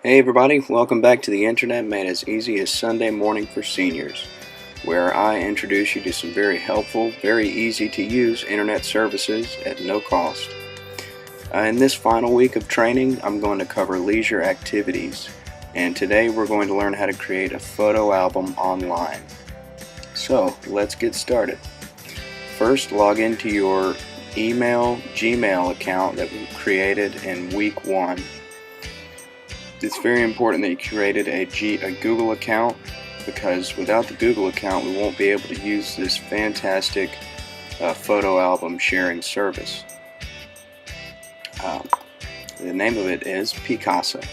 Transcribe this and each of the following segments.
Hey everybody, welcome back to the internet made as easy as Sunday morning for seniors, where I introduce you to some very helpful, very easy to use internet services at no cost. In this final week of training, I'm going to cover leisure activities, and today we're going to learn how to create a photo album online. So let's get started. First, log into your Gmail account that we created in week 1. It's very important that you created a Google account, because without the Google account we won't be able to use this fantastic photo album sharing service. The name of it is Picasa.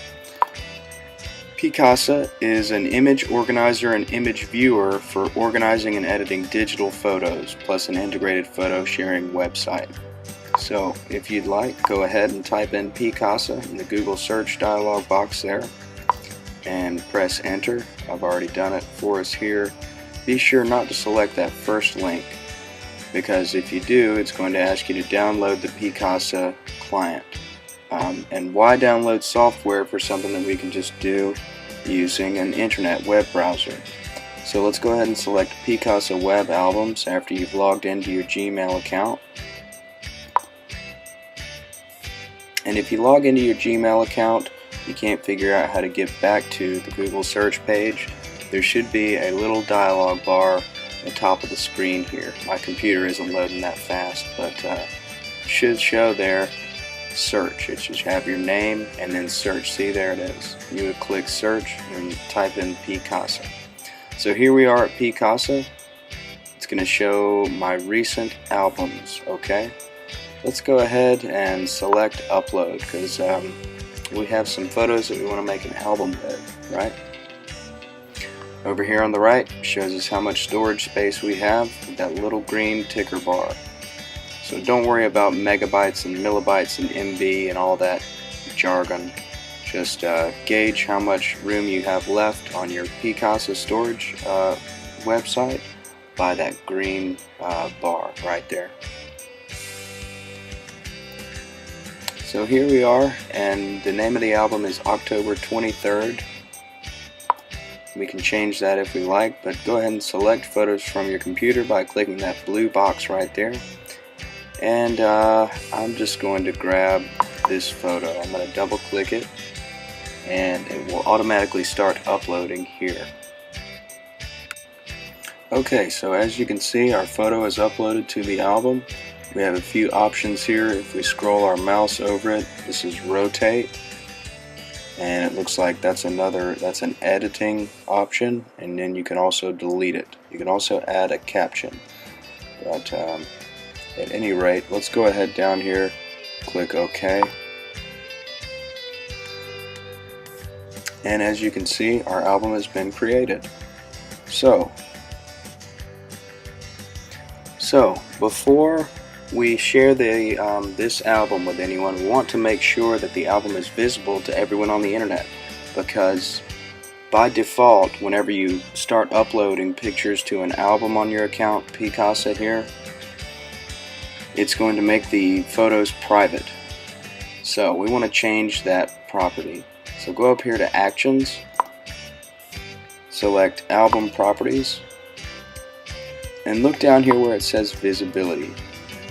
Picasa is an image organizer and image viewer for organizing and editing digital photos, plus an integrated photo sharing website. So if you'd like, go ahead and type in Picasa in the Google search dialog box there and press enter. I've already done it for us here. Be sure not to select that first link, because if you do, it's going to ask you to download the Picasa client. And why download software for something that we can just do using an internet web browser? So let's go ahead and select Picasa Web Albums after you've logged into your Gmail account. And if you log into your Gmail account, you can't figure out how to get back to the Google search page, there should be a little dialog bar at the top of the screen here. My computer isn't loading that fast, but it should show there search. It should have your name and then search. See, there it is. You would click search and type in Picasa. So here we are at Picasa. It's going to show my recent albums, okay? Let's go ahead and select upload, because we have some photos that we want to make an album with, right? Over here on the right shows us how much storage space we have with that little green ticker bar. So don't worry about megabytes and millibytes and MB and all that jargon. Just gauge how much room you have left on your Picasa storage website by that green bar right there. So here we are, and the name of the album is October 23rd. We can change that if we like, but go ahead and select photos from your computer by clicking that blue box right there. And I'm just going to grab this photo. I'm going to double click it, and it will automatically start uploading here. Okay, so as you can see, our photo is uploaded to the album. We have a few options here. If we scroll our mouse over it, this is rotate, and it looks like that's an editing option, and then you can also delete it. You can also add a caption, but at any rate, let's go ahead down here, click OK, and as you can see, our album has been created. So before we share this album with anyone, we want to make sure that the album is visible to everyone on the internet, because by default, whenever you start uploading pictures to an album on your account, Picasa here, it's going to make the photos private. So we want to change that property. So go up here to Actions, select Album Properties, and look down here where it says Visibility.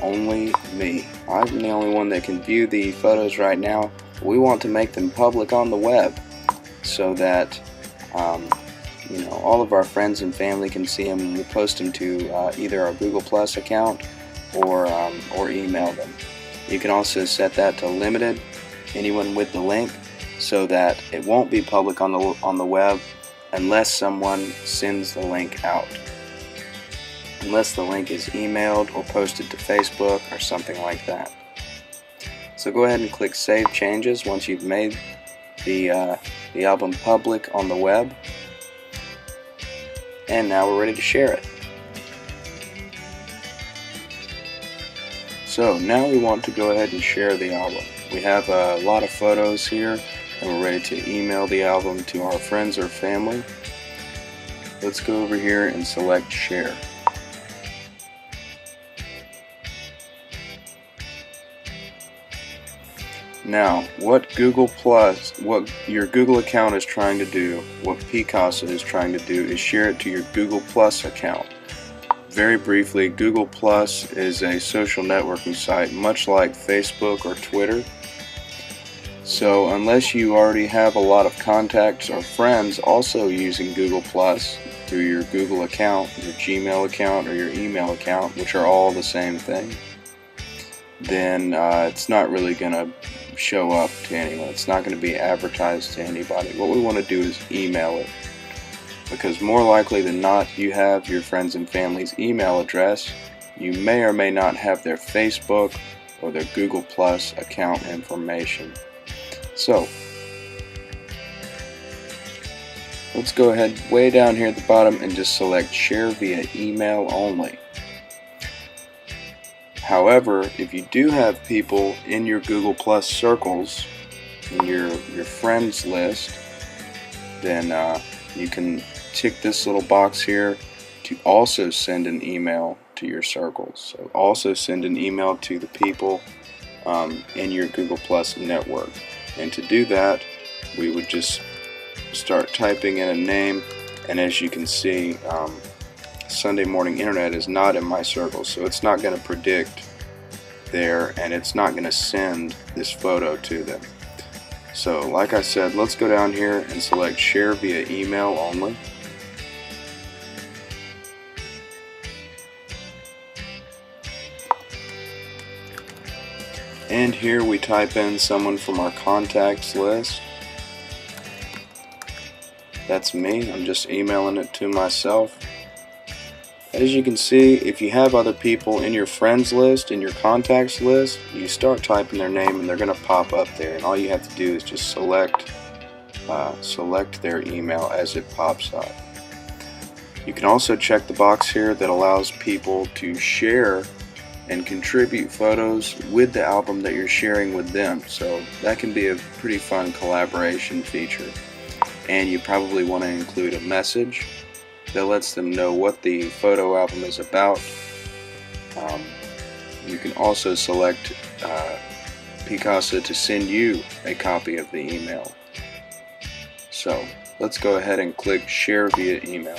Only me. I'm the only one that can view the photos right now. We want to make them public on the web, so that all of our friends and family can see them, and we'll post them to either our Google Plus account or email them. You can also set that to limited, anyone with the link, so that it won't be public on the web unless someone sends the link out. Unless the link is emailed or posted to Facebook or something like that. So go ahead and click Save Changes once you've made the album public on the web. And now we're ready to share it. So now we want to go ahead and share the album. We have a lot of photos here, and we're ready to email the album to our friends or family. Let's go over here and select Share. Now, what your Google account is trying to do, what Picasa is trying to do, is share it to your Google Plus account. Very briefly, Google Plus is a social networking site much like Facebook or Twitter. So unless you already have a lot of contacts or friends also using Google Plus through your Google account, your Gmail account, or your email account, which are all the same thing, then it's not really going to show up to anyone. It's not going to be advertised to anybody. What we want to do is email it, because more likely than not, you have your friends and family's email address. You may or may not have their Facebook or their Google Plus account information. So let's go ahead way down here at the bottom and just select share via email only. However, if you do have people in your Google Plus circles, in your friends list, then you can tick this little box here to also send an email to your circles. So also send an email to the people in your Google Plus network. And to do that, we would just start typing in a name, and as you can see, Sunday Morning Internet is not in my circle, so it's not going to predict there, and it's not going to send this photo to them. So like I said, let's go down here and select share via email only. And here we type in someone from our contacts list. That's me. I'm just emailing it to myself. As you can see, if you have other people in your friends list, in your contacts list, you start typing their name and they're going to pop up there. And all you have to do is just select their email as it pops up. You can also check the box here that allows people to share and contribute photos with the album that you're sharing with them. So that can be a pretty fun collaboration feature. And you probably want to include a message that lets them know what the photo album is about. You can also select Picasa to send you a copy of the email. So let's go ahead and click share via email.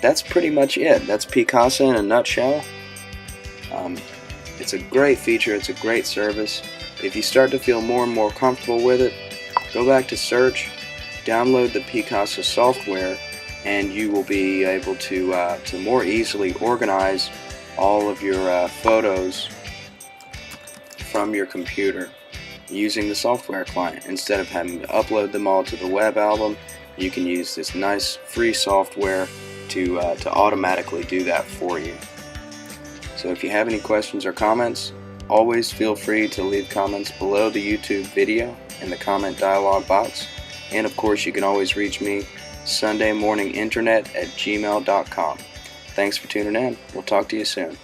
That's pretty much it. That's Picasa in a nutshell. It's a great feature, it's a great service. If you start to feel more and more comfortable with it, go back to search, download the Picasa software, and you will be able to more easily organize all of your photos from your computer using the software client. Instead of having to upload them all to the web album, you can use this nice free software to automatically do that for you. So if you have any questions or comments, always feel free to leave comments below the YouTube video in the comment dialog box. And of course, you can always reach me sundaymorninginternet@gmail.com. Thanks for tuning in. We'll talk to you soon.